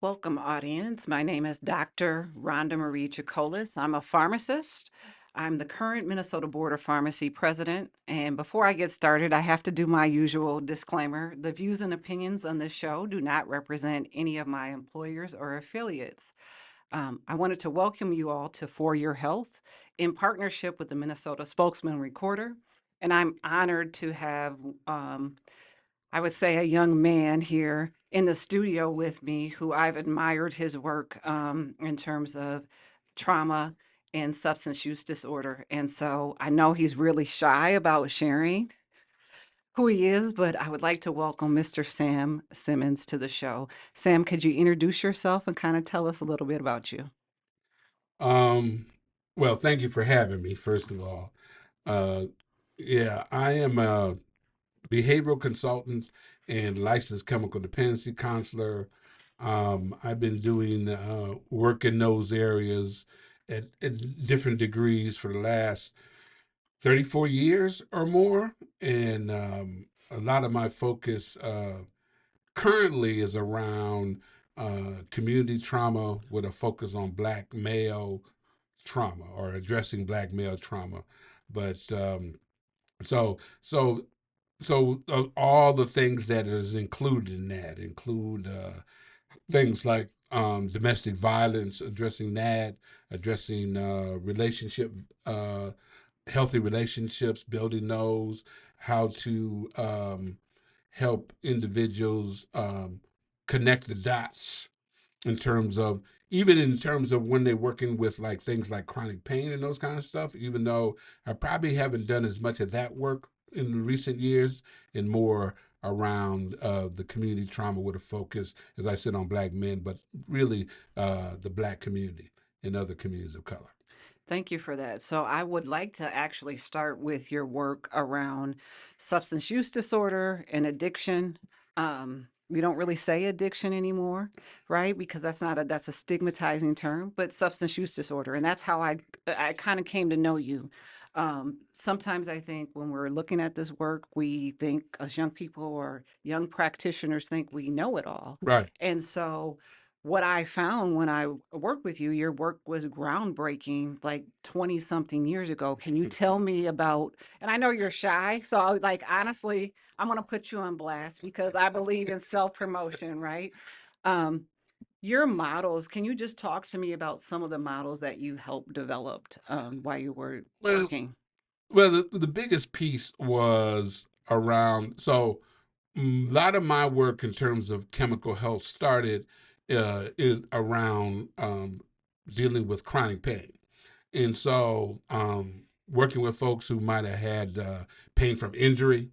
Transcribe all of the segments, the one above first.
Welcome, audience. My name is Dr. Ronda Chakolis. I'm a pharmacist. I'm the current Minnesota Board of Pharmacy president. And before I get started, I have to do my usual disclaimer. The views and opinions on this show do not represent any of my employers or affiliates. I wanted to welcome you all to For Your Health in partnership with the Minnesota Spokesman-Recorder. And I'm honored to have I would say, a young man here in the studio with me who I've admired his work in terms of trauma and substance use disorder. And so I know he's really shy about sharing who he is, but I would like to welcome Mr. Sam Simmons to the show. Sam, could you introduce yourself and kind of tell us a little bit about you? Um, well, thank you for having me, first of all. Uh, yeah, I am a behavioral consultant and licensed chemical dependency counselor. I've been doing work in those areas at different degrees for the last 34 years or more. And a lot of my focus currently is around community trauma with a focus on Black male trauma or addressing Black male trauma. But so so all the things that is included in that include things like domestic violence, addressing that, addressing relationship, uh, healthy relationships, building those, how to help individuals connect the dots in terms of even in terms of when they're working with like things like chronic pain and those kind of stuff, even though I probably haven't done as much of that work in recent years and more around the community trauma with a focus, as I said, on Black men, but really the Black community and other communities of color. Thank you for that. So, I would like to actually start with your work around substance use disorder and addiction. We don't really say addiction anymore, right? Because that's a stigmatizing term, but substance use disorder, and that's how I kind of came to know you. Sometimes I think when we're looking at this work, we think as young people or young practitioners think we know it all, Right. and so what I found when I worked with you, your work was groundbreaking like 20 something years ago. Can you tell me about, and I know you're shy, so like honestly, I'm going to put you on blast because I believe in self promotion, right? Um, your models, can you just talk to me about some of the models that you helped developed while you were Well, working? the biggest piece was around a lot of my work in terms of chemical health started around dealing with chronic pain. And so, working with folks who might have had pain from injury,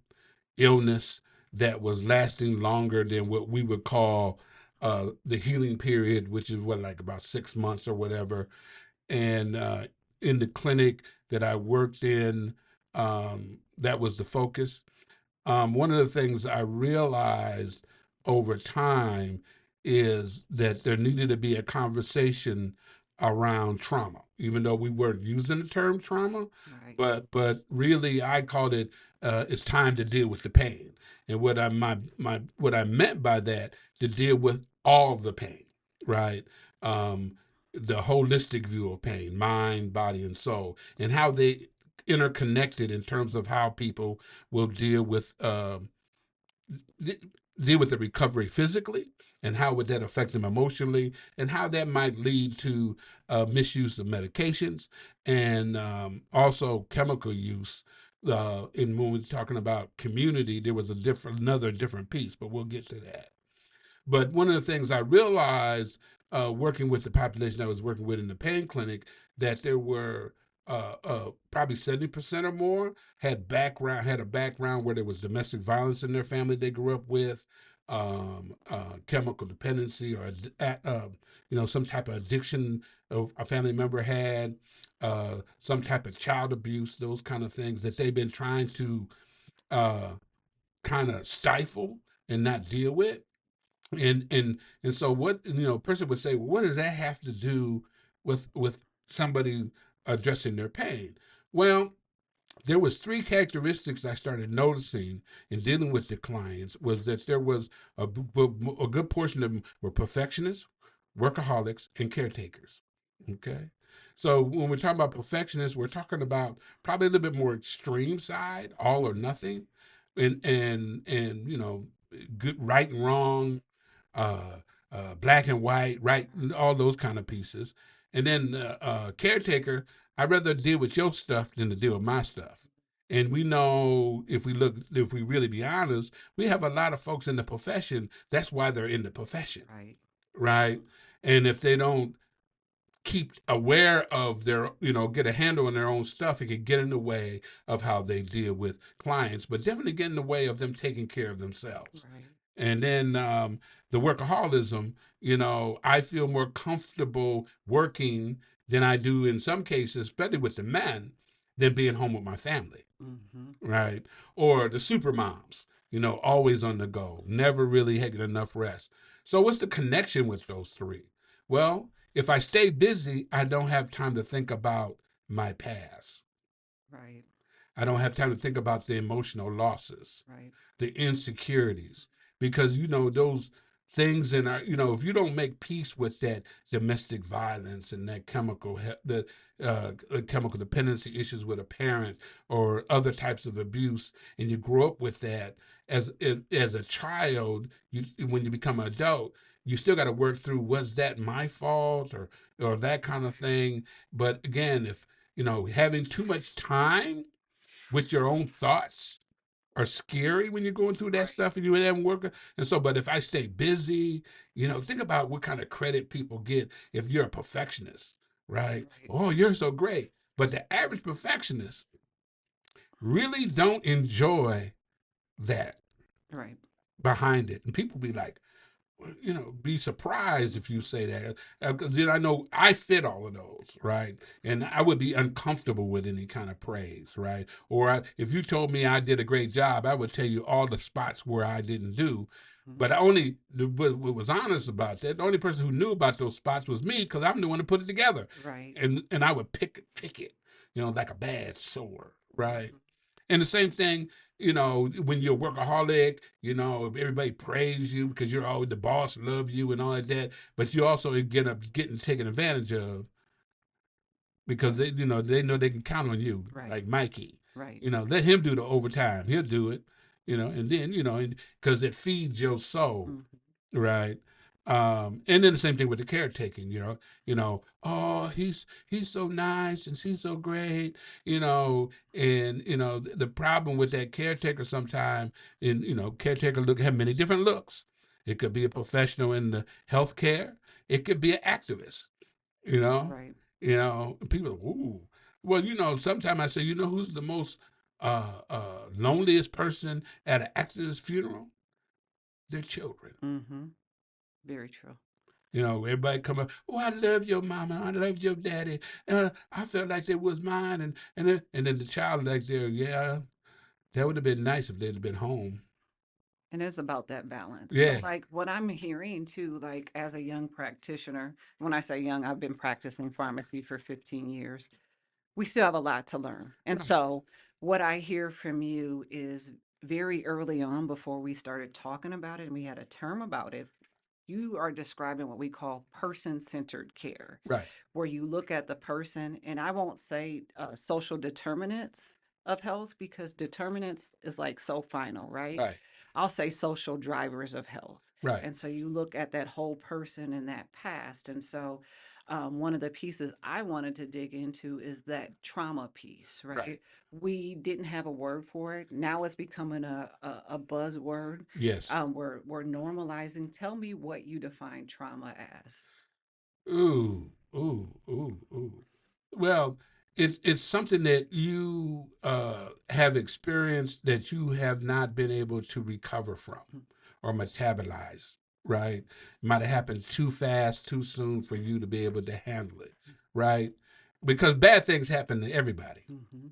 illness that was lasting longer than what we would call the healing period, which is what, like about 6 months or whatever. And in the clinic that I worked in, that was the focus. One of the things I realized over time is that there needed to be a conversation around trauma, even though we weren't using the term trauma, Right. but really I called it it's time to deal with the pain. And what I meant by that, to deal with all the pain, right? Um, the holistic view of pain, mind, body, and soul, and how they interconnected in terms of how people will deal with the recovery physically, and how would that affect them emotionally, and how that might lead to misuse of medications, and also chemical use. And when we're talking about community, there was another different piece, but we'll get to that. But one of the things I realized working with the population I was working with in the pain clinic, that there were probably 70% or more had a background where there was domestic violence in their family they grew up with, chemical dependency, or some type of addiction of a family member had, some type of child abuse, those kind of things that they've been trying to uh, kind of stifle and not deal with. And so what, a person would say, well, what does that have to do with somebody addressing their pain? Well, there was three characteristics I started noticing in dealing with the clients. Was that there was a good portion of them were perfectionists, workaholics, and caretakers. Okay. So when we're talking about perfectionists, we're talking about probably a little bit more extreme side, all or nothing, and good, right and wrong, uh, black and white, right, all those kind of pieces. And then caretaker, I'd rather deal with your stuff than to deal with my stuff. And we know if we really be honest, we have a lot of folks in the profession. That's why they're in the profession, Right. right? And if they don't keep aware of their, get a handle on their own stuff, it could get in the way of how they deal with clients, but definitely get in the way of them taking care of themselves. Right. And then the workaholism, I feel more comfortable working than I do in some cases, especially with the men, than being home with my family, Mm-hmm. right? Or the super moms, always on the go, never really having enough rest. So what's the connection with those three? Well, if I stay busy, I don't have time to think about my past. Right. I don't have time to think about the emotional losses, Right. the insecurities, because those things in our, if you don't make peace with that domestic violence and that chemical dependency issues with a parent or other types of abuse, and you grow up with that as a child, when you become an adult, you still got to work through, was that my fault, or that kind of thing. But again, if having too much time with your own thoughts are scary when you're going through that Right. stuff and you haven't working. And so, but if I stay busy, think about what kind of credit people get if you're a perfectionist, right? Right. Oh, you're so great. But the average perfectionist really don't enjoy that Right. behind it. And people be like, be surprised if you say that, because I know I fit all of those, right? And I would be uncomfortable with any kind of praise, right? Or if you told me I did a great job, I would tell you all the spots where I didn't do. Mm-hmm. But what was honest about that, the only person who knew about those spots was me, because I'm the one to put it together, Right. and I would pick it, like a bad sore, right? Mm-hmm. And the same thing, when you're a workaholic, everybody praise you because you're always the boss, love you, and all of that. But you also getting taken advantage of because they know they can count on you, Right. like Mikey. Right. Let him do the overtime. He'll do it. And then because it feeds your soul, Mm-hmm. right? And then the same thing with the caretaking, oh, he's so nice and she's so great, and the problem with that caretaker sometimes, and caretaker have many different looks. It could be a professional in the healthcare. It could be an activist, you know, Right. people, ooh, well, sometimes I say, who's the most loneliest person at an activist funeral? Their children. Mm-hmm. Very true. Everybody come up. Oh, I love your mama. I love your daddy. I felt like they was mine, and then the child like there. Yeah, that would have been nice if they'd have been home. And it's about that balance. So, Yeah, like, what I'm hearing too, like, as a young practitioner, when I say young, I've been practicing pharmacy for 15 years. We still have a lot to learn. And right, so, what I hear from you is very early on, before we started talking about it and we had a term about it, you are describing what we call person centered care, right, where you look at the person, and I won't say social determinants of health because determinants is like so final, right? right, I'll say social drivers of health. right, And so you look at that whole person and that past. And so one of the pieces I wanted to dig into is that trauma piece, right. right? We didn't have a word for it. Now it's becoming a buzzword. Yes. We're normalizing. Tell me what you define trauma as. Ooh, ooh, ooh, ooh. Well, it's something that you have experienced that you have not been able to recover from or metabolize. Right? It might have happened too fast, too soon for you to be able to handle it. Right? Because bad things happen to everybody. Mm-hmm.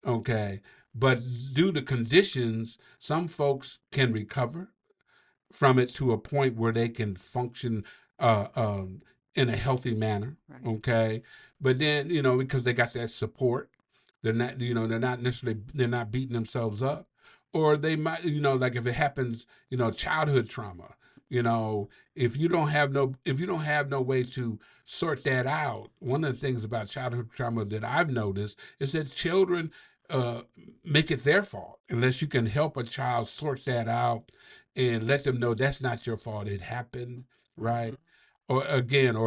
Okay, but due to conditions, some folks can recover from it to a point where they can function uh, um, in a healthy manner. Right. Okay, but then because they got that support, they're not necessarily they're not beating themselves up, or they might like if it happens childhood trauma. if you don't have no way to sort that out, one of the things about childhood trauma that I've noticed is that children make it their fault unless you can help a child sort that out and let them know that's not your fault. It happened, right? Or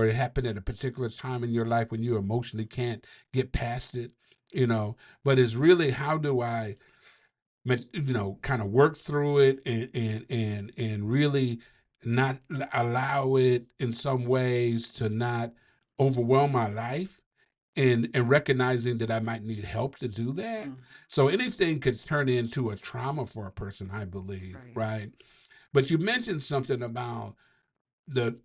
it happened at a particular time in your life when you emotionally can't get past it, But it's really, how do I, kind of work through it and really not allow it in some ways to not overwhelm my life, and recognizing that I might need help to do that. So anything could turn into a trauma for a person, I believe, right? But you mentioned something about the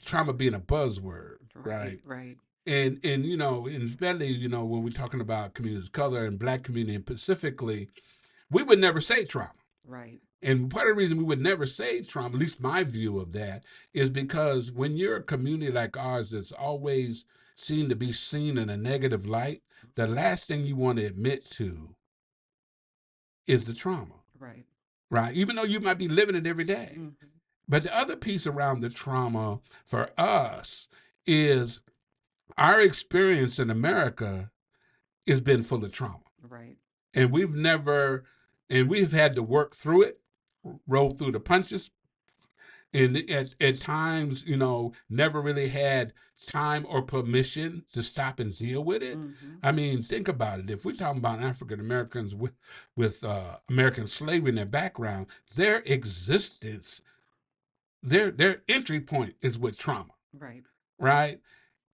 trauma being a buzzword, right? Right. And especially when we're talking about communities of color and Black community, and specifically, we would never say trauma. Right. And part of the reason we would never say trauma, at least my view of that, is because when you're a community like ours that's always seen to be seen in a negative light, the last thing you want to admit to is the trauma. Right? Even though you might be living it every day. But the other piece around the trauma for us is our experience in America has been full of trauma. Right. And we've had to work through it, roll through the punches, and at times, never really had time or permission to stop and deal with it. I mean, think about it. If we're talking about African Americans with American slavery in their background, their existence, their entry point is with trauma. Right?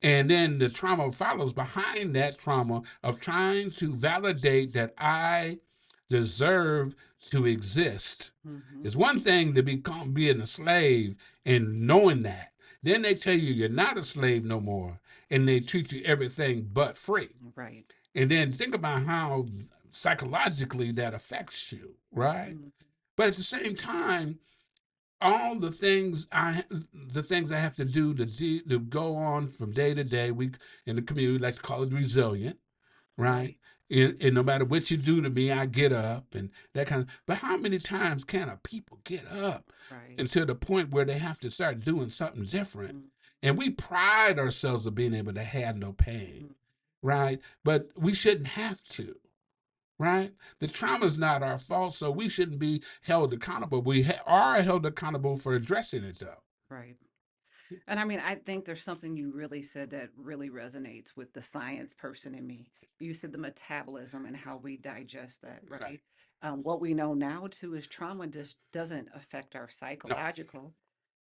And then the trauma follows behind that trauma of trying to validate that I deserve to exist. It's one thing to being a slave and knowing that. Then they tell you you're not a slave no more, and they treat you everything but free. Right. And then think about how psychologically that affects you, right? But at the same time, all the things I have to do to go on from day to day, we in the community like to call it resilient, right? And no matter what you do to me, I get up and that kind of. But how many times can a people get up until the point where they have to start doing something different? And we pride ourselves of being able to handle pain, right? But we shouldn't have to. Right? The trauma is not our fault, so we shouldn't be held accountable. We are held accountable for addressing it, though. Right. And I mean, I think there's something you really said that really resonates with the science person in me. You said the metabolism and how we digest that, right? What we know now, too, is trauma just doesn't affect our psychological.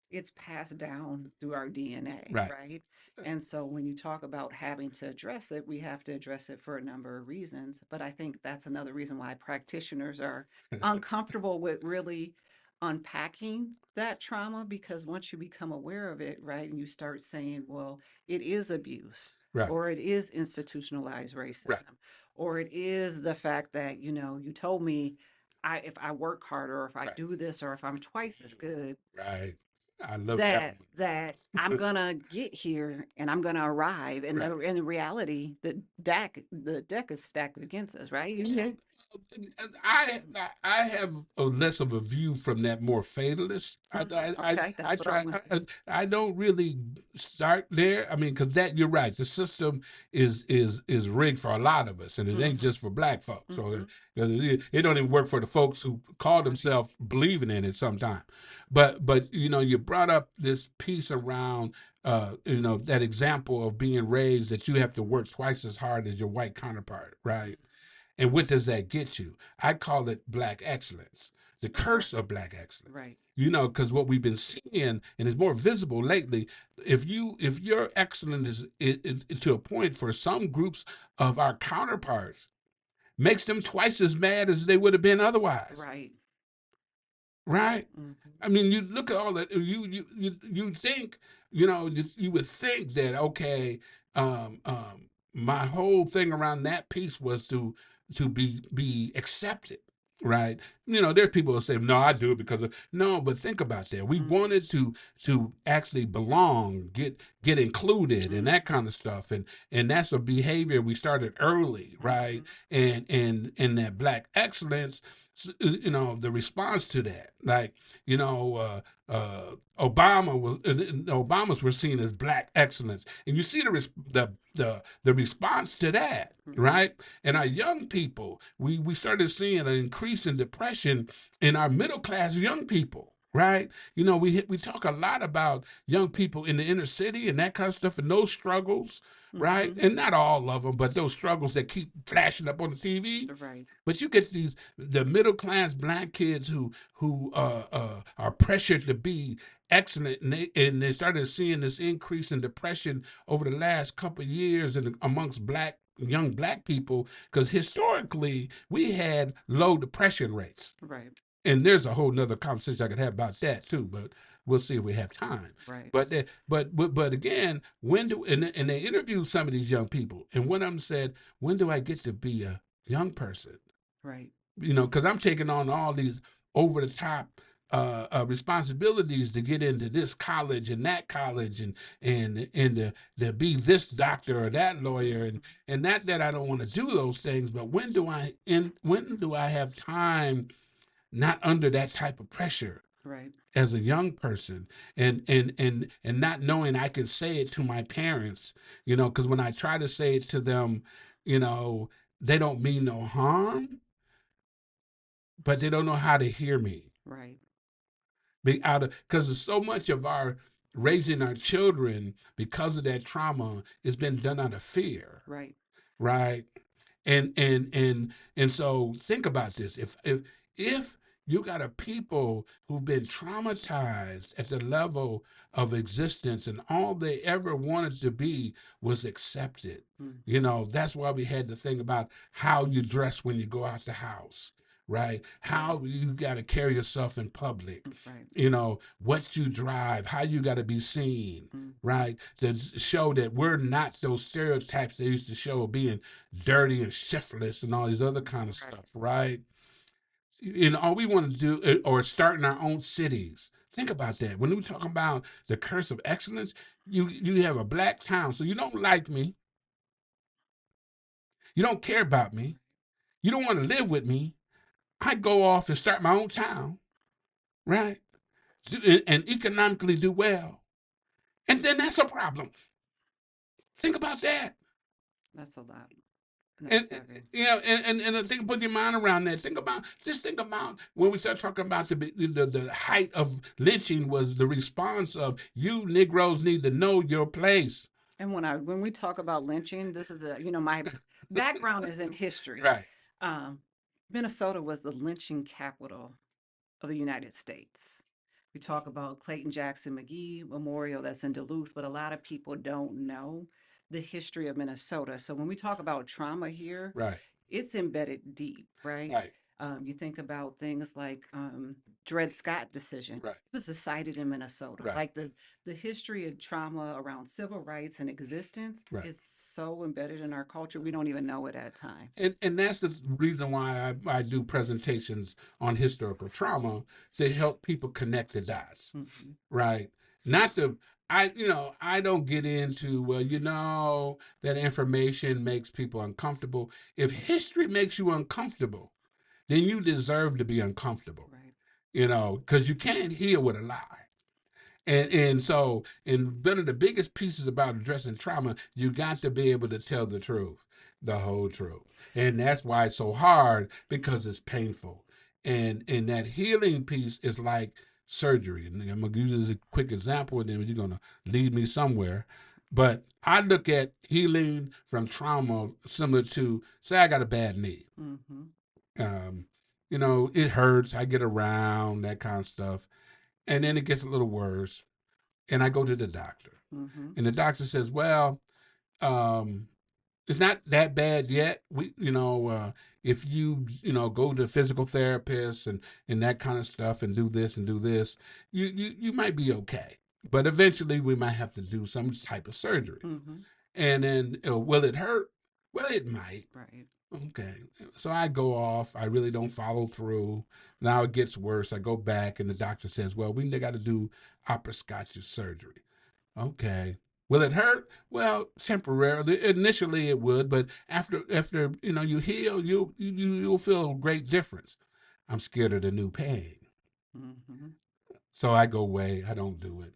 It's passed down through our DNA, right? And so when you talk about having to address it, we have to address it for a number of reasons. But I think that's another reason why practitioners are uncomfortable with really unpacking that trauma, because once you become aware of it, right, and you start saying, well, it is abuse, or it is institutionalized racism, or it is the fact that, you told me if I work harder, or if I do this, or if I'm twice as good. I love that I'm gonna get here and I'm gonna arrive, and in reality, the deck is stacked against us, right? I have a less of a view from that more fatalist. I don't really start there. I mean, because you're right. The system is rigged for a lot of us, and it ain't just for Black folks. So it don't even work for the folks who call themselves believing in it sometimes. But you brought up this piece around that example of being raised that you have to work twice as hard as your white counterpart, right? And what does that get you? I call it Black excellence, the curse of Black excellence. Right. Because what we've been seeing, and is more visible lately, if your excellence is to a point for some groups of our counterparts, makes them twice as mad as they would have been otherwise. Right. I mean, you look at all that. You think you would think that okay, my whole thing around that piece was to be accepted, right? There's people who say, no, I do it because of no, but think about that. We wanted to actually belong, get included, and that kind of stuff, and that's a behavior we started early, right? And that Black excellence the response to that, like, Obamas were seen as black excellence, and you see the response to that, right? And our young people, we started seeing an increase in depression in our middle class young people, right? We talk a lot about young people in the inner city and that kind of stuff and those struggles, right? And not all of them, but those struggles that keep flashing up on the TV. Right. But you get the middle class black kids who are pressured to be excellent, and they started seeing this increase in depression over the last couple of years amongst young black people, because historically we had low depression rates. Right. And there's a whole nother conversation I could have about that too, but we'll see if we have time. Right. But again, and they interviewed some of these young people, and one of them said, "When do I get to be a young person?" Right. Because I'm taking on all these over the top responsibilities to get into this college and that college, and to be this doctor or that lawyer, and not that I don't want to do those things, but when do I have time not under that type of pressure? Right. As a young person, and not knowing I can say it to my parents, because when I try to say it to them, they don't mean no harm, but they don't know how to hear me. Right. Because so much of our raising our children because of that trauma has been done out of fear. Right. Right. And so think about this. If you got a people who've been traumatized at the level of existence, and all they ever wanted to be was accepted. That's why we had to think about how you dress when you go out the house, right? How you got to carry yourself in public, right? What you drive, how you got to be seen, right? To show that we're not those stereotypes they used to show, being dirty and shiftless and all these other kind of stuff, right? All we want to do, or start in our own cities. Think about that. When we talk about the curse of excellence, you have a black town, so you don't like me, you don't care about me, you don't want to live with me. I go off and start my own town, right? And economically do well, and then that's a problem. Think about that. That's a lot. And think, put your mind around that. Think about when we start talking about the height of lynching was the response of, you Negroes need to know your place. And when we talk about lynching, this is my background is in history. Right. Minnesota was the lynching capital of the United States. We talk about Clayton Jackson McGee Memorial that's in Duluth, but a lot of people don't know the history of Minnesota. So when we talk about trauma here, right, it's embedded deep, right? Right. You think about things like Dred Scott decision. Right. It was decided in Minnesota. Right. Like the history of trauma around civil rights and existence is so embedded in our culture, we don't even know it at times. And that's the reason why I do presentations on historical trauma, to help people connect the dots, right? Not to, I don't get into, that information makes people uncomfortable. If history makes you uncomfortable, then you deserve to be uncomfortable, right? Because you can't heal with a lie. And so, one of the biggest pieces about addressing trauma, you got to be able to tell the truth, the whole truth. And that's why it's so hard, because it's painful. And that healing piece is like surgery. And I'm going to use this a quick example, and then you're going to lead me somewhere. But I look at healing from trauma similar to, say I got a bad knee. It hurts. I get around, that kind of stuff. And then it gets a little worse. And I go to the doctor. And the doctor says, well, it's not that bad yet. If you, go to physical therapists and that kind of stuff, and do this and do this, you might be okay. But eventually we might have to do some type of surgery. And then, will it hurt? Well, it might. Right. Okay. So I go off. I really don't follow through. Now it gets worse. I go back, and the doctor says, well, we got to do laparoscopic surgery. Okay. Will it hurt? Well, temporarily. Initially it would, but after you heal, you'll feel a great difference. I'm scared of the new pain. Mm-hmm. So I go away. I don't do it.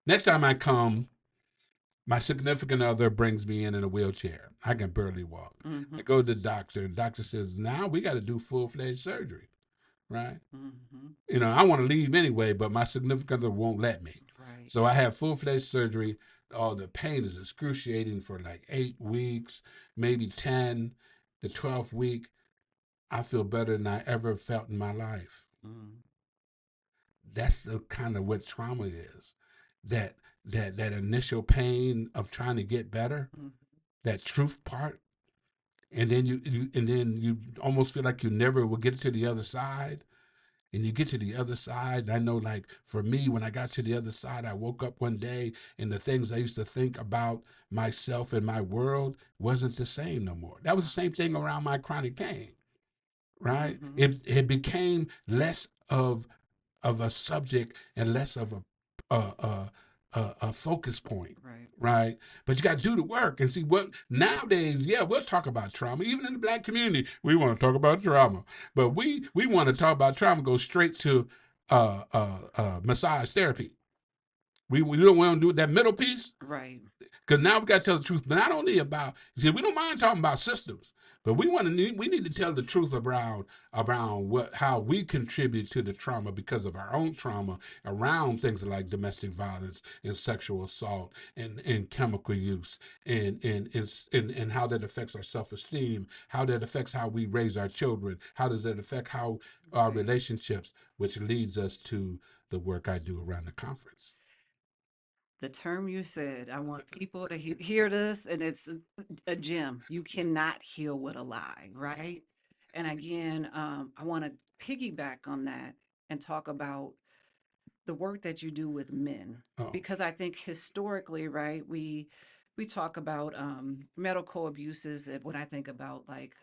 Next time I come, my significant other brings me in a wheelchair. I can barely walk. Mm-hmm. I go to the doctor. The doctor says, now we got to do full-fledged surgery, right? Mm-hmm. I want to leave anyway, but my significant other won't let me. Right. So I have full-fledged surgery. Oh, the pain is excruciating for like 8 weeks, maybe 10. The 12th week, I feel better than I ever felt in my life. Mm-hmm. That's the kind of what trauma is. That that initial pain of trying to get better, that truth part, and then you almost feel like you never will get to the other side. And you get to the other side. And I know, like, for me, when I got to the other side, I woke up one day and the things I used to think about myself and my world wasn't the same no more. That was the same thing around my chronic pain, right? Mm-hmm. It became less of a subject and less of a focus point, Right. right? But you got to do the work and see what nowadays. Yeah, we'll talk about trauma. Even in the Black community, we want to talk about trauma, but we want to talk about trauma. Go straight to massage therapy. We don't want to do that middle piece. Right. Because now we got to tell the truth, but not only about. See, we don't mind talking about systems, but we need to tell the truth around how we contribute to the trauma because of our own trauma around things like domestic violence and sexual assault and chemical use and how that affects our self-esteem, how that affects how we raise our children, how does that affect how our relationships, which leads us to the work I do around the conference. The term you said, I want people to hear this, and it's a gem. You cannot heal with a lie, right? And again, I want to piggyback on that and talk about the work that you do with men, Oh, because I think historically, right, we talk about medical abuses. And when I think about like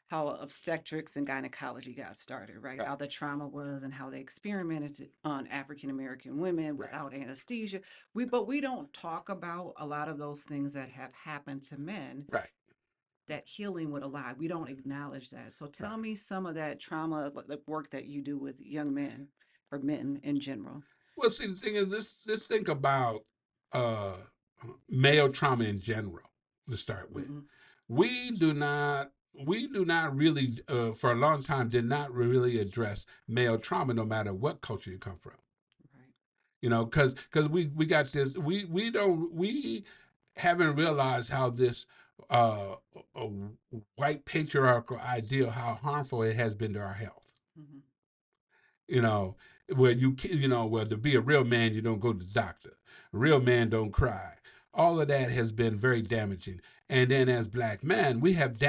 how obstetrics and gynecology got started, right? How the trauma was and how they experimented on African American women without anesthesia. But we don't talk about a lot of those things that have happened to men. right. That healing with a lie, we don't acknowledge that. So Right. tell me some of that trauma, like work that you do with young men or men in general. Well, see, the thing is, let's think about uh, male trauma in general. To start with, Mm-hmm. we do not really, for a long time, did not really address male trauma, no matter what culture you come from. Right. Because we got this, we haven't realized how this uh, uh, white patriarchal ideal, how harmful it has been to our health. Mm-hmm. you know, where well, to be a real man, you don't go to the doctor. A real man don't cry. All of that has been very damaging. And then, as black men, we have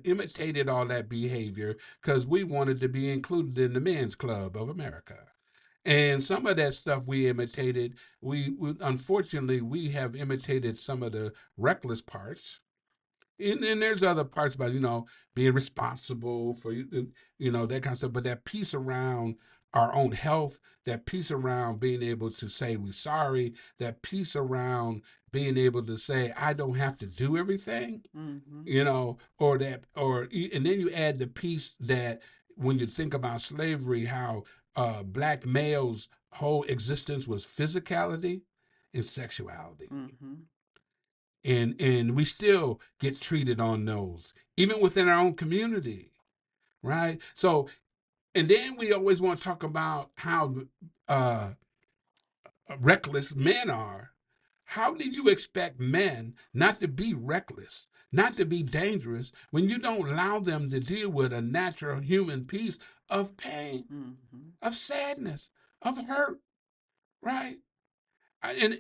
imitated all that behavior because we wanted to be included in the men's club of America. And some of that stuff we imitated. We unfortunately we have imitated some of the reckless parts, and there's other parts about being responsible for that kind of stuff, but that piece around our own health, that piece around being able to say we're sorry, that piece around being able to say I don't have to do everything, Mm-hmm. and then you add the piece that when you think about slavery, how black males whole existence was physicality and sexuality, Mm-hmm. and we still get treated on those even within our own community, right? So, and then we always want to talk about how uh reckless men are. How do you expect men not to be reckless, not to be dangerous, when you don't allow them to deal with a natural human piece of pain, Mm-hmm. of sadness, of hurt, right? And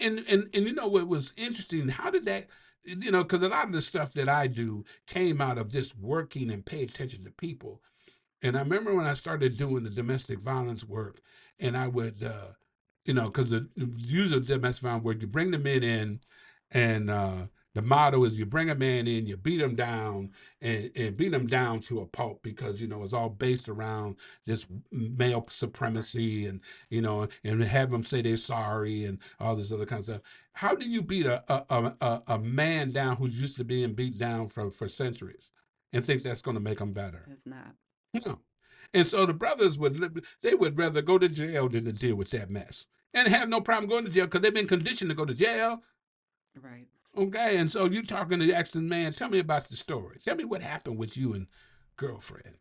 you know what was interesting? How did that, because a lot of the stuff that I do came out of just working and pay attention to people. And I remember when I started doing the domestic violence work, and I would, because the usual domestic violence work, you bring the men in, and the motto is you bring a man in, you beat him down, and beat him down to a pulp, because it's all based around this male supremacy, and have them say they're sorry and all this other kind of stuff. How do you beat a man down who's used to being beat down for centuries and think that's going to make him better? It's not. No. And so the brothers they would rather go to jail than to deal with that mess, and have no problem going to jail because they've been conditioned to go to jail. Right. Okay, and so you talking to the accident man, tell me about the story. Tell me what happened with you and girlfriend,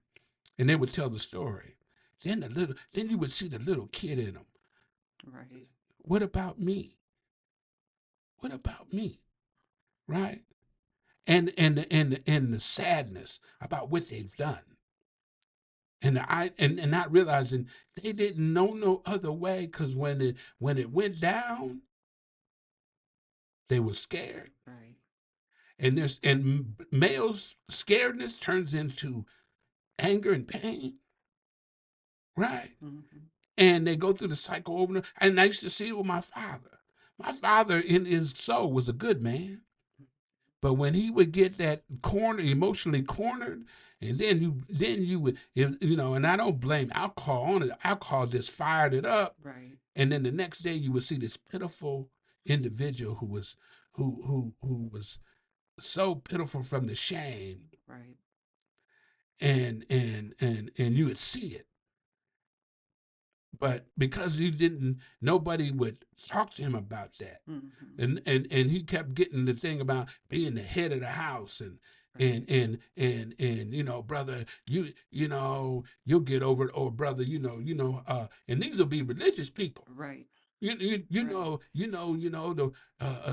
and they would tell the story. Then you would see the little kid in them. Right. What about me? What about me? Right? And the sadness about what they've done. And not realizing they didn't know no other way, because when it went down, they were scared. Right. And males' scaredness turns into anger and pain, right? Mm-hmm. And they go through the cycle over and over. And I used to see it with my father. My father, in his soul, was a good man. But when he would get that emotionally cornered, and then you would, and I don't blame alcohol on it. Alcohol just fired it up. Right. And then the next day you would see this pitiful individual who was so pitiful from the shame. Right. And you would see it. But because nobody would talk to him about that. Mm-hmm. And he kept getting the thing about being the head of the house, and brother, you'll get over it, or brother, and these will be religious people. Right.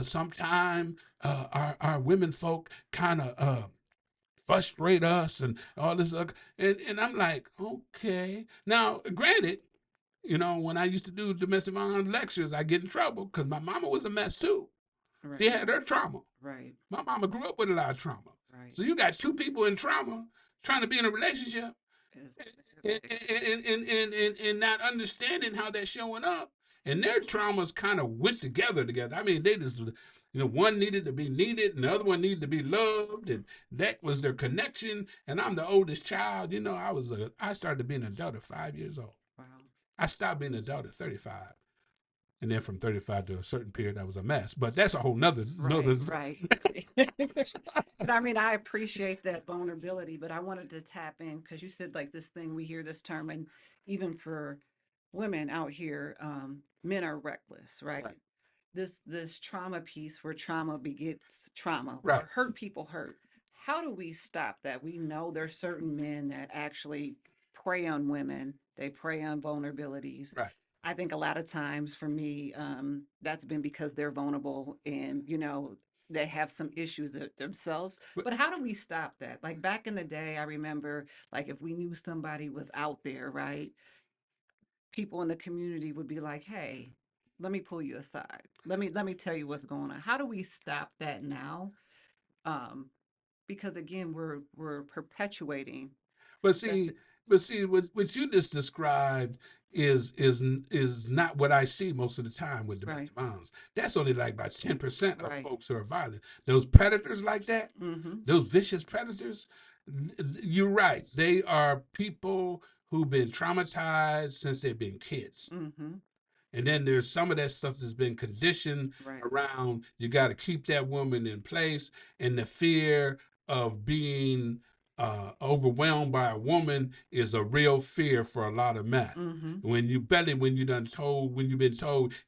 Sometime our women folk kind of frustrate us and all this and I'm like, okay. Now, granted, when I used to do domestic violence lectures, I get in trouble because my mama was a mess too. Right. She had her trauma. Right. My mama grew up with a lot of trauma. Right. So you got two people in trauma trying to be in a relationship and not understanding how that's showing up. And their traumas kind of went together. I mean, they just, one needed to be needed and the other one needed to be loved. And that was their connection. And I'm the oldest child. I started being an adult at 5 years old. Wow. I stopped being an adult at 35. And then from 35 to a certain period, I was a mess. But that's a whole nother. Right. But I mean, I appreciate that vulnerability, but I wanted to tap in because you said like this thing, we hear this term, and even for women out here, men are reckless, right? This trauma piece where trauma begets trauma, Right. or hurt people hurt. How do we stop that? We know there's certain men that actually prey on women. They prey on vulnerabilities. Right. I think a lot of times for me, that's been because they're vulnerable and, they have some issues themselves. But how do we stop that? Like back in the day, I remember like if we knew somebody was out there, right? People in the community would be like, hey, let me pull you aside. Let me tell you what's going on. How do we stop that now? Because again, we're perpetuating. But see, what you just described is not what I see most of the time with domestic violence. That's only like about 10% of folks who are violent. Those predators like that, those vicious predators, you're right. They are people who've been traumatized since they've been kids. And then there's some of that stuff that's been conditioned around, you got to keep that woman in place, and the fear of being overwhelmed by a woman is a real fear for a lot of men. When you've been told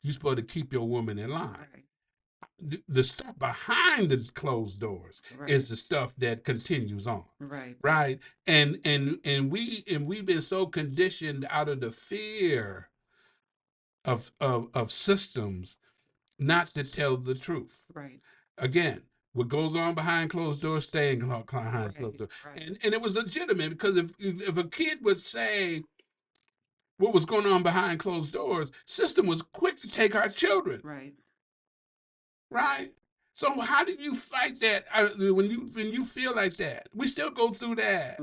you're supposed to keep your woman in line. The stuff behind the closed doors is the stuff that continues on. Right. And we've been so conditioned out of the fear of systems not to tell the truth. Right. Again, what goes on behind closed doors, staying behind closed doors. And it was legitimate, because if a kid would say what was going on behind closed doors, system was quick to take our children. Right. So how do you fight that when you feel like that? We still go through that.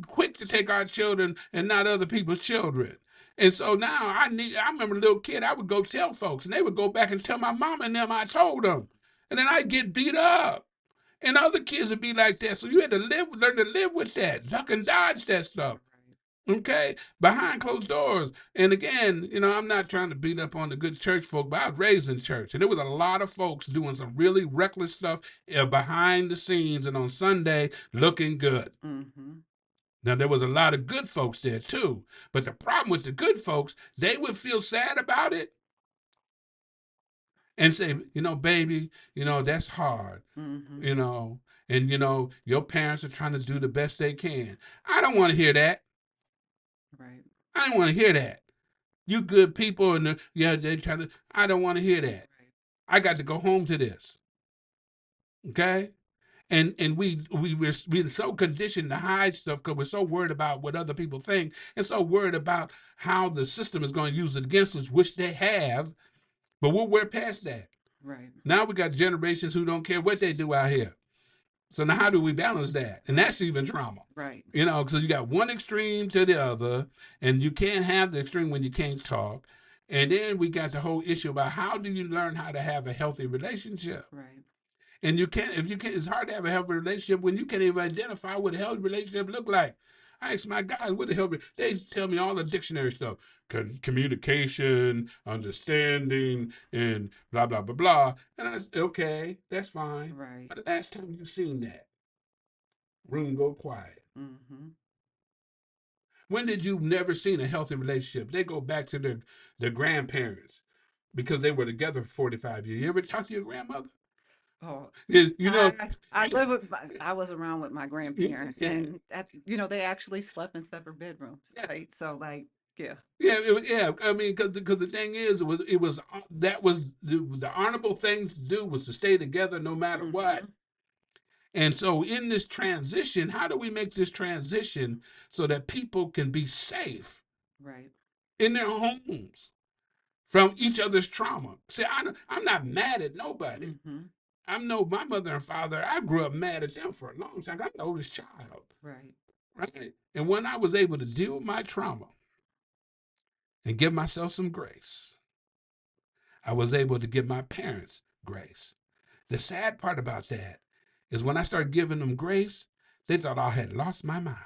Quick to take our children and not other people's children. And so now I remember a little kid, I would go tell folks, and they would go back and tell my mom and them I told them. And then I'd get beat up. And other kids would be like that. So you had to learn to live with that, duck and dodge that stuff. Okay? Behind closed doors. And again, I'm not trying to beat up on the good church folk, but I was raised in church. And there was a lot of folks doing some really reckless stuff behind the scenes and on Sunday looking good. Now, there was a lot of good folks there too, but the problem with the good folks, they would feel sad about it and say, baby, that's hard, Mm-hmm. and your parents are trying to do the best they can. I don't want to hear that. Right. I don't want to hear that. You good people, and yeah, they're trying to. I don't want to hear that. Right. I got to go home to this. Okay. And we're so conditioned to hide stuff because we're so worried about what other people think and so worried about how the system is going to use it against us, which they have, but we're past that. Right. Now we got generations who don't care what they do out here. So now how do we balance that? And Right. that's even trauma. Right. Because you got one extreme to the other, and you can't have the extreme when you can't talk. And then we got the whole issue about how do you learn how to have a healthy relationship? Right. And you can't, if you can't, it's hard to have a healthy relationship when you can't even identify what a healthy relationship look like. I ask my guys, what the hell? They tell me all the dictionary stuff: communication, understanding, and blah blah blah blah. And I said, okay, that's fine. Right. But the last time you seen that, room go quiet. Mm-hmm. When did you never seen a healthy relationship? They go back to their grandparents because they were together for 45 years. You ever talk to your grandmother? Oh, You know, I live with I was around with my grandparents, yeah, and they actually slept in separate bedrooms, yeah. right? So like, yeah. Yeah, yeah. I mean, because the thing is, it was that was the honorable thing to do was to stay together no matter what. Mm-hmm. And so, in this transition, how do we make this transition so that people can be safe Right. in their homes from each other's trauma? See, I'm not mad at nobody. Mm-hmm. I know my mother and father. I grew up mad at them for a long time. I'm the oldest child, Right. right? And when I was able to deal with my trauma and give myself some grace, I was able to give my parents grace. The sad part about that is when I started giving them grace, they thought I had lost my mind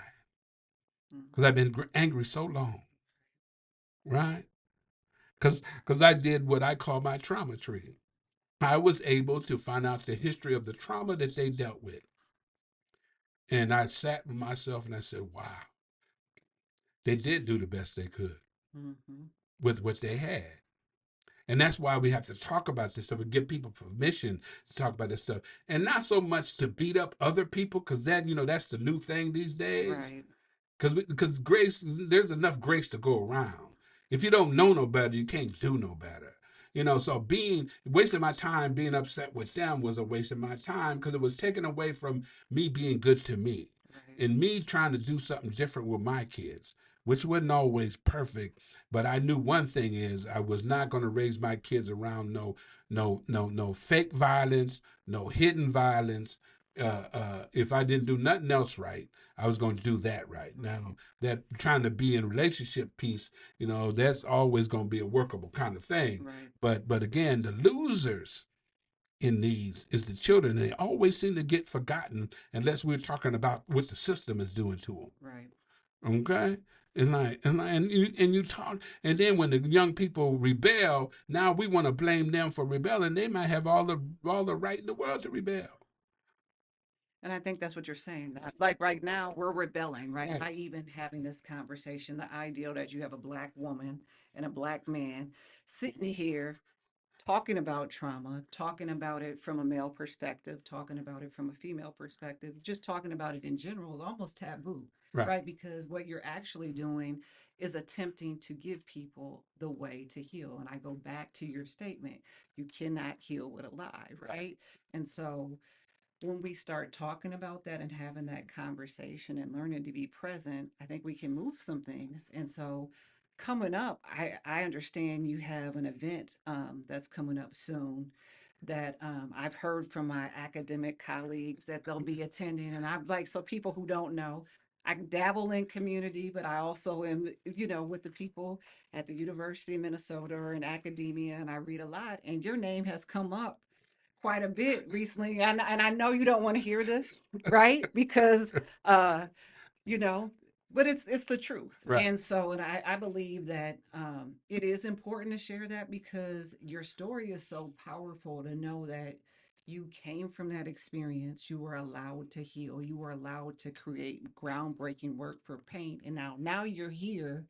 because Mm-hmm. I've been angry so long, right? Because I did what I call my trauma tree. I was able to find out the history of the trauma that they dealt with. And I sat with myself and I said, wow, they did do the best they could Mm-hmm. with what they had. And that's why we have to talk about this stuff and give people permission to talk about this stuff. And not so much to beat up other people, because that's the new thing these days. Right. Because grace, there's enough grace to go around. If you don't know no better, you can't do no better. So wasting my time being upset with them was a waste of my time because it was taken away from me being good to me Right. and me trying to do something different with my kids, which wasn't always perfect. But I knew one thing is I was not going to raise my kids around no fake violence, no hidden violence. If I didn't do nothing else right, I was going to do that right. Right. Now that trying to be in relationship piece, that's always going to be a workable kind of thing. Right. But again, the losers in these is the children. They always seem to get forgotten unless we're talking about what the system is doing to Right. them. Okay. And you talk, and then when the young people rebel, now we want to blame them for rebelling. They might have all the right in the world to rebel. And I think that's what you're saying. That, like right now, we're rebelling, right? Right. By even having this conversation, the ideal that you have a black woman and a black man sitting here talking about trauma, talking about it from a male perspective, talking about it from a female perspective, just talking about it in general is almost taboo, Right. right? Because what you're actually doing is attempting to give people the way to heal. And I go back to your statement, you cannot heal with a lie, right? And so when we start talking about that and having that conversation and learning to be present, I think we can move some things. And so, coming up, I understand you have an event that's coming up soon that I've heard from my academic colleagues that they'll be attending. And I'm like, so people who don't know, I dabble in community, but I also am, with the people at the University of Minnesota or in academia, and I read a lot. And your name has come up quite a bit recently, and I know you don't want to hear this, right? Because uh, you know, but it's the truth. Right. And so, and I believe that it is important to share that because your story is so powerful to know that You came from that experience. You were allowed to heal. You were allowed to create groundbreaking work for pain. And now you're here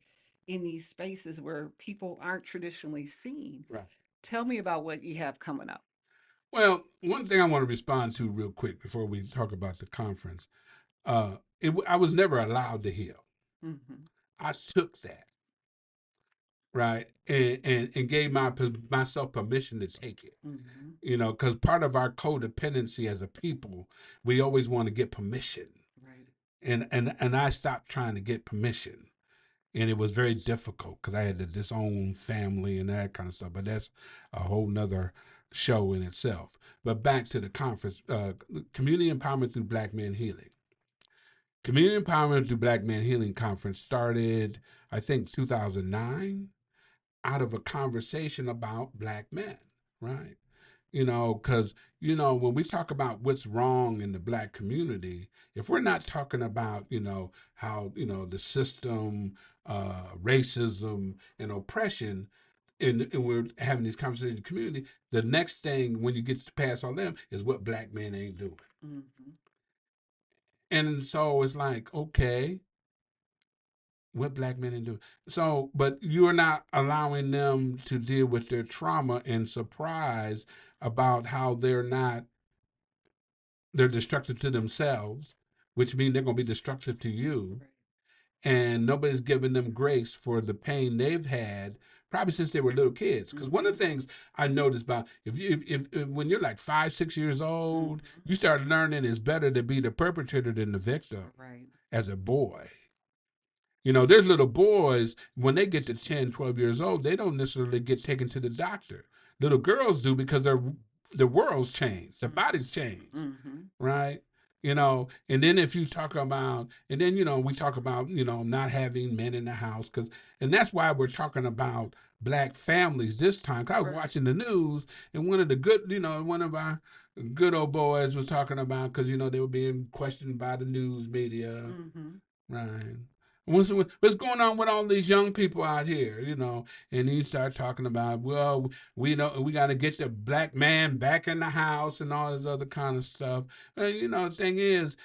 in these spaces where people aren't traditionally seen. Right. Tell me about what you have coming up. Well, one thing I want to respond to real quick before we talk about the conference. I was never allowed to heal. Mm-hmm. I took that, right, and gave myself permission to take it. Mm-hmm. Because part of our codependency as a people, we always want to get permission, Right. and I stopped trying to get permission, and it was very difficult because I had to disown family and that kind of stuff. But that's a whole nother show in itself. But back to the conference, community empowerment through Black men healing. Community Empowerment through Black Men Healing Conference started, I think, 2009, out of a conversation about Black men, right? Because, when we talk about what's wrong in the Black community, if we're not talking about, how, the system, racism, and oppression, and we're having these conversations in the community, the next thing when you get to pass all them is what Black men ain't doing. Mm-hmm. And so it's like, okay, what Black men do. So, but you're not allowing them to deal with their trauma and surprise about how they're destructive to themselves, which means they're going to be destructive to you. Right. And nobody's giving them grace for the pain they've had probably since they were little kids. Because one of the things I noticed about if when you're like 5, 6 years old, you start learning it's better to be the perpetrator than the victim. Right. As a boy. There's little boys, when they get to 10, 12 years old, they don't necessarily get taken to the doctor. Little girls do because their world's changed, their bodies changed, Mm-hmm. right? And then if you talk about, and then, we talk about, not having men in the house, and that's why we're talking about Black families this time. 'Cause I was watching the news, and one of our good old boys was talking about, because, they were being questioned by the news media, right? What's going on with all these young people out here, And he started talking about, well, we got to get the Black man back in the house and all this other kind of stuff. And, the thing is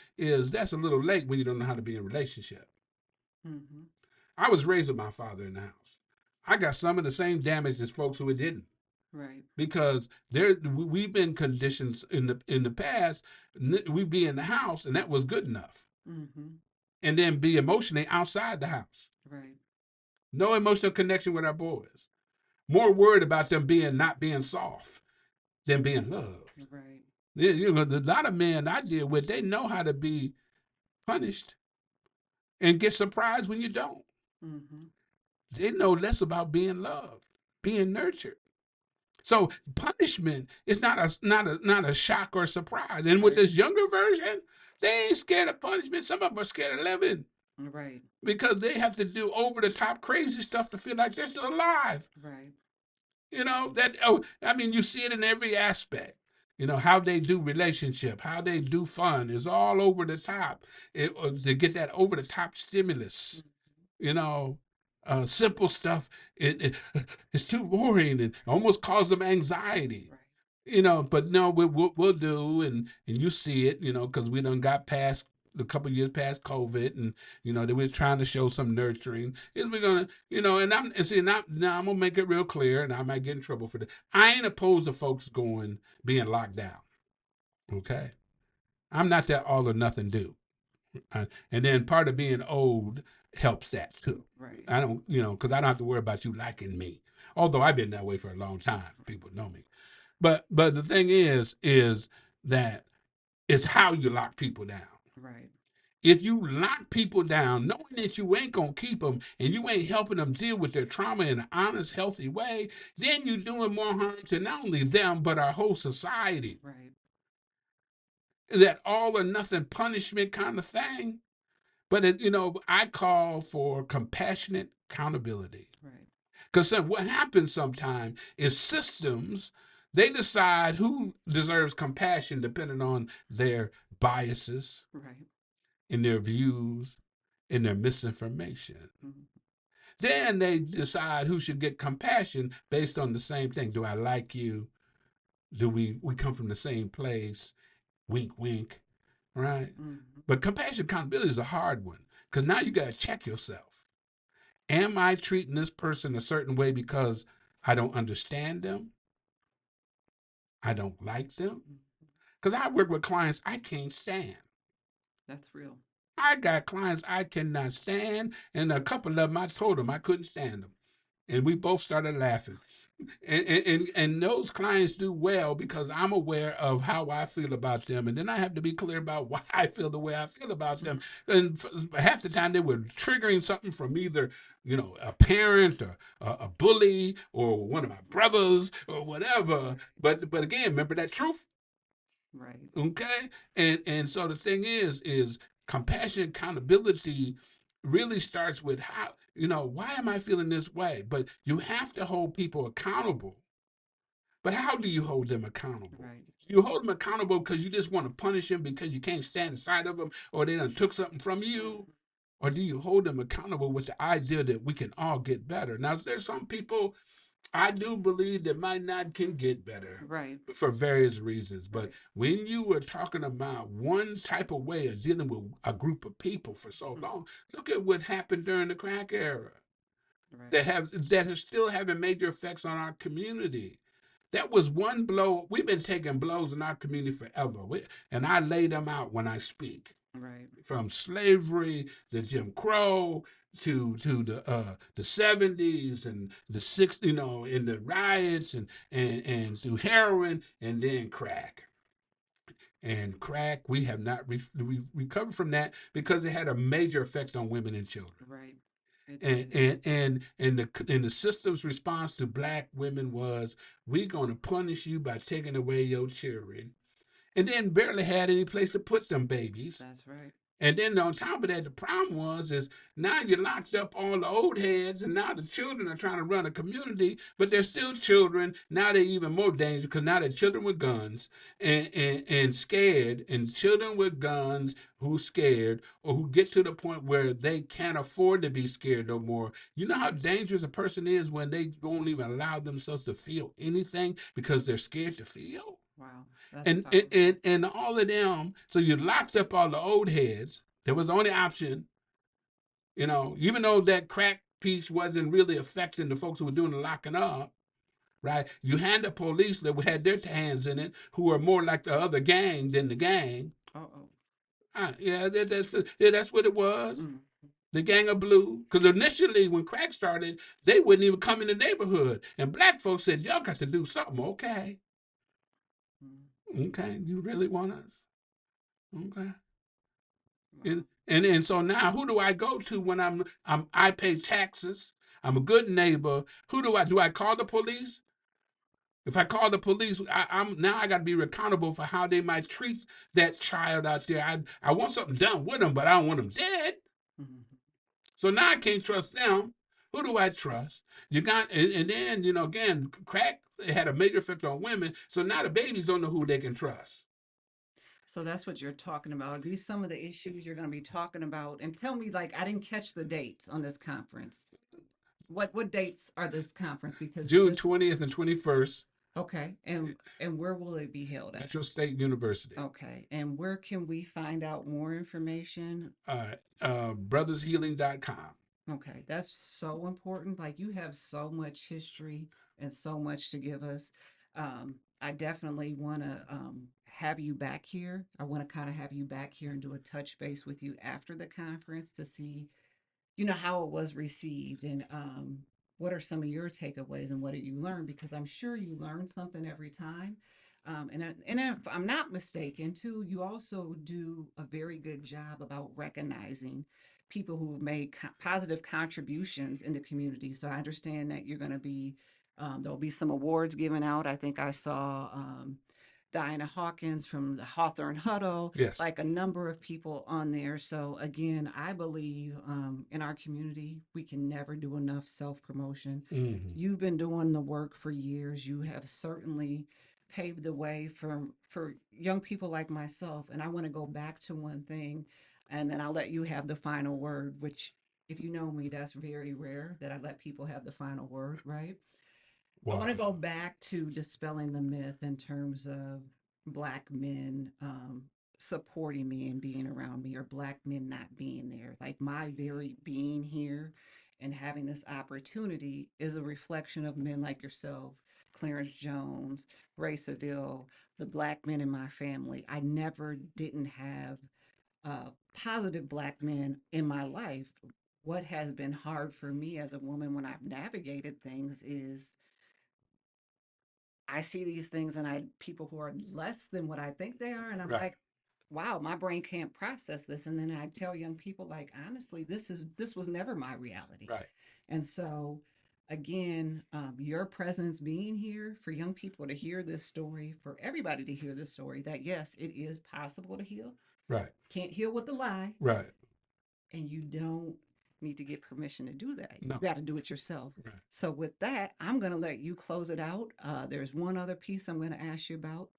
that's a little late when you don't know how to be in a relationship. Mm-hmm. I was raised with my father in the house. I got some of the same damage as folks who didn't. Right. Because we've been conditioned in the past, we'd be in the house and that was good enough. Mm-hmm. And then be emotionally outside the house. Right. No emotional connection with our boys. More worried about them not being soft than being loved. Right. A lot of men I deal with, they know how to be punished and get surprised when you don't. Mm-hmm. They know less about being loved, being nurtured. So punishment is not a shock or surprise. And with this younger version, they ain't scared of punishment. Some of them are scared of living. Right. Because they have to do over the top crazy stuff to feel like they're still alive. Right. You see it in every aspect. How they do relationship, how they do fun is all over the top. To get that over the top stimulus. Simple stuff. It's too boring and almost cause them anxiety. Right. But no, we'll do, and you see it, because we done got past a couple of years past COVID, and that we're trying to show some nurturing. Is we're gonna, and now I'm gonna make it real clear, and I might get in trouble for that. I ain't opposed to folks being locked down. Okay, I'm not that all or nothing dude. And then part of being old helps that too. Right. I don't, because I don't have to worry about you liking me. Although I've been that way for a long time. People know me. But the thing is that it's how you lock people down. Right. If you lock people down, knowing that you ain't gonna keep them and you ain't helping them deal with their trauma in an honest, healthy way, then you're doing more harm to not only them but our whole society. Right. That all or nothing punishment kind of thing. But I call for compassionate accountability. Right. Because what happens sometimes is systems, they decide who deserves compassion depending on their biases, Right. and their views, and their misinformation. Mm-hmm. Then they decide who should get compassion based on the same thing. Do I like you? do we come from the same place? Wink, wink, right? Mm-hmm. But compassion accountability is a hard one because now you got to check yourself. Am I treating this person a certain way because I don't understand them? I don't like them? Because I work with clients I can't stand. That's real. I got clients I cannot stand, and a couple of them I told them I couldn't stand them. And we both started laughing. And those clients do well because I'm aware of how I feel about them, and then I have to be clear about why I feel the way I feel about them. And half the time they were triggering something from either a parent or a bully or one of my brothers or whatever. But again, remember that truth. Right. Okay, and so the thing is compassion accountability really starts with how why am I feeling this way? But you have to hold people accountable. But how do you hold them accountable? Right. You hold them accountable because you just want to punish them because you can't stand inside of them, or they done took something from you, or do you hold them accountable with the idea that we can all get better? Now, there's some people I do believe that might not can get better Right. for various reasons. But Right. when you were talking about one type of way of dealing with a group of people for so long, look at what happened during the crack era Right. that is still having major effects on our community. That was one blow. We've been taking blows in our community forever. And I lay them out when I speak. Right. From slavery to Jim Crow to the 70s and the 60s, in the riots and through heroin and then crack. And crack, we have not recovered from that because it had a major effect on women and children. Right. It And did. the system's response to black women was, we're gonna punish you by taking away your children, and then barely had any place to put them babies. That's right. And then on top of that, the problem is now you locked up all the old heads, and now the children are trying to run a community, but they're still children. Now they're even more dangerous because now they're children with guns and scared, and children with guns who scared or who get to the point where they can't afford to be scared no more. You know how dangerous a person is when they won't even allow themselves to feel anything because they're scared to feel? Wow. That's and and powerful. and, and all of them. So you locked up all the old heads. That was the only option, even though that crack piece wasn't really affecting the folks who were doing the locking up, right? You had the police that had their hands in it, who were more like the other gang than the gang. Oh. Yeah, that's what it was. Mm. The gang of blue. Because initially, when crack started, they wouldn't even come in the neighborhood, and black folks said, "Y'all got to do something." Okay, Mm. okay, you really want us? Okay. Wow. And so now who do I go to when I pay taxes? I'm a good neighbor. Who do I call the police? If I call the police, I got to be accountable for how they might treat that child out there. I want something done with them, but I don't want them dead. Mm. So now I can't trust them. Who do I trust? You got and then again, crack had a major effect on women. So now the babies don't know who they can trust. So that's what you're talking about. Are these some of the issues you're going to be talking about? And tell me, like, I didn't catch the dates on this conference. What dates are this conference? Because is June this 20th and 21st, okay? And where will it be held at? Metro State University. Okay. And where can we find out more information? Brothershealing.com. Okay, that's so important. Like you have so much history and so much to give us. I definitely want to have you back here. I want to kind of have you back here and do a touch base with you after the conference to see, how it was received and what are some of your takeaways and what did you learn? Because I'm sure you learn something every time. And if I'm not mistaken, too, you also do a very good job about recognizing people who've made positive contributions in the community. So I understand that you're going to be, there'll be some awards given out. I think I saw Diana Hawkins from the Hawthorne Huddle, Yes. like a number of people on there. So again, I believe in our community, we can never do enough self promotion. Mm-hmm. You've been doing the work for years. You have certainly paved the way for young people like myself. And I want to go back to one thing, and then I'll let you have the final word. Which, if you know me, that's very rare that I let people have the final word, right? I want to Wow. go back to dispelling the myth in terms of Black men supporting me and being around me, or Black men not being there. Like my very being here and having this opportunity is a reflection of men like yourself, Clarence Jones, Ray Seville, the Black men in my family. I never didn't have positive Black men in my life. What has been hard for me as a woman when I've navigated things is I see these things and I people who are less than what I think they are, and I'm Right. like, wow, my brain can't process this. And then I tell young people, like, honestly, this was never my reality. Right. And so, again, your presence being here for young people to hear this story, for everybody to hear this story, that yes, it is possible to heal. Right. Can't heal with the lie, Right. and you don't need to get permission to do that. You No. got to do it yourself. Right. So, with that, I'm going to let you close it out. There's one other piece I'm going to ask you about.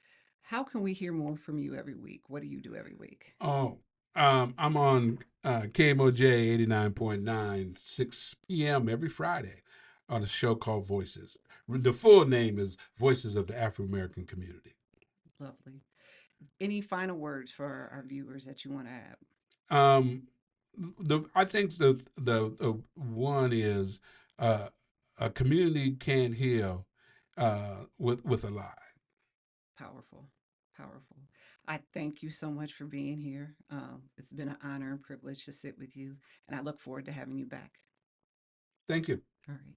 How can we hear more from you every week? What do you do every week? Oh, I'm on KMOJ 89.9, 6 p.m. every Friday on a show called Voices. The full name is Voices of the Afro American Community. Lovely. Any final words for our viewers that you want to add? Um, I think the one is uh, a community can't heal with a lie. Powerful. Powerful. I thank you so much for being here. It's been an honor and privilege to sit with you, and I look forward to having you back. Thank you. All right.